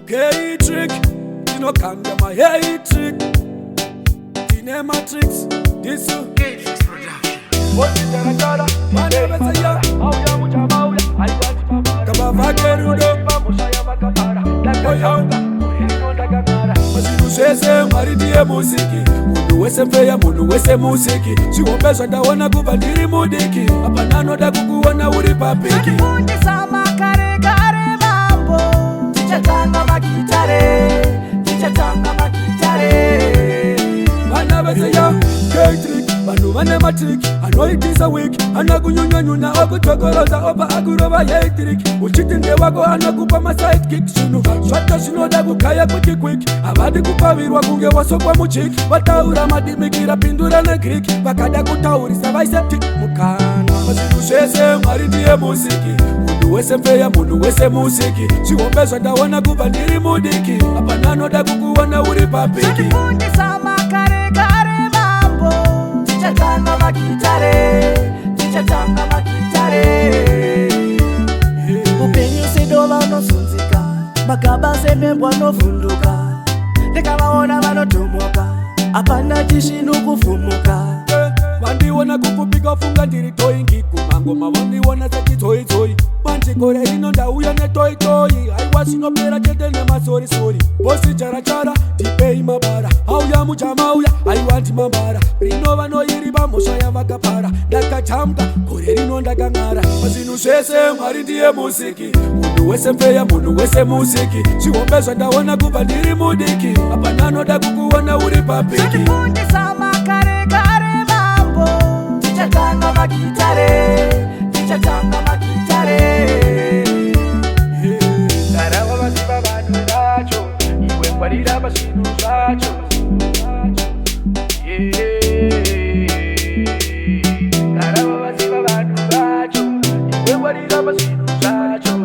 Hey trick, you know come to my hey trick. Tine matrix, this you. K-Trix Production. Kabava kerudo. Masirusese maridie musiki. Mundu wese mfeya, mundu wese musiki. Chiwombezwa ndawana kuva ndiri mudiki. Apa nanoda kukuwana uri papiki. Fundisa makare kare mambo. Tichatanga makitare. Tichatanga makitare. Mana beseya K-Trick. Banu vane matrick, anoitisa wiki. Anakunyunyanyuna okutokoroza opa akurova yeitrick. Uchitinde wako anakupa sidekick. Shinu shwata shinoda kukaya kuti quick. Avadi kupavirwa kunge wasokwa muchiki. Vataura madimikira pindura ne Greek. Vakada kutaurisa vaiseptic mukana. Masirusese mwari ndiye musiki. Mundu wese mfeya, mundu wese musiki. Chiwombezwa ndawana kuva ndiri mudiki. Apa nanoda kukuwana uri papiki. Fundisa makare kare mambo. Tichatanga makitare. Tichatanga makitare. Upenyu sidova unosunzika. Magaba semembwa novunduka. Ndikavaona vanotomoka. Apana chishinu kufumuka. Vandiwona kupupika funga ndiri toingi kumangoma vandiwona sechitoitoi manjikore ino ndauya netoitoi aiwa sinopera chete nemasorisori bosi charachara tipei mabara auya muchamauya aiwa ndimambara rino vanoiri pamhosva yavakapara ndakatamka gore rino ndakang'ara mazvinhu zvese mwari ndiye musiki munhu wese mfeya munhu wese musiki chihombezva ndaona kubva ndiri mudiki apa nanoda kukuona uri papiki. Fundisa makare kare mambo. Tichatanga makitare. Tichatanga makitare. Karava vaziva vanhu vacho, iwe ngwarira pazvinhu zvacho. Karava vaziva vanhu vacho, iwe ngwarira pazvinhu zvacho.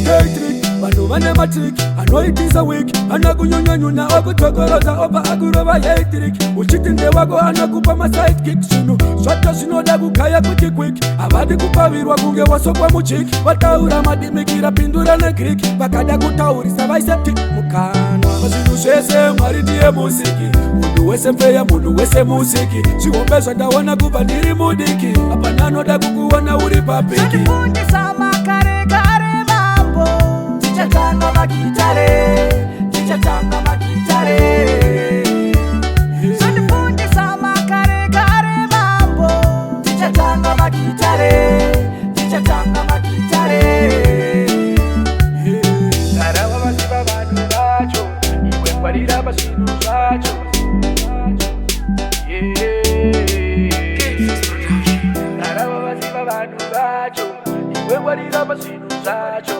K-Trick, vanhu vane matrick anoitisa wiki anakunyunyanyuna okutokoroza opa akurova yeitrick uchitinde wako anakupa sidekick zvinhu zvato zvinoda kugaya kuti quick havadi kupavirwa kunge wasokwa muchiki vataura madimikira pindura negreek vakada kutaurisa vaiseptic mukana mazvinhu zvese mwari ndiye musiki munhu wese mfeya munhu wese musiki chihombezva ndaona kubva ndiri mudiki apa nanoda kukuona uri papiki. Fundisa makare kare mambo. Tichatanga makitare. Tichatanga makitare. Fundisa makare kare mambo. Tichatanga makitare. Tichatanga makitare. Karava vaziva vanhu vacho, iwe ngwarira pazvinhu zvacho. K-Trix Production. Karava vaziva vanhu vacho, iwe ngwarira pazvinhu zvacho.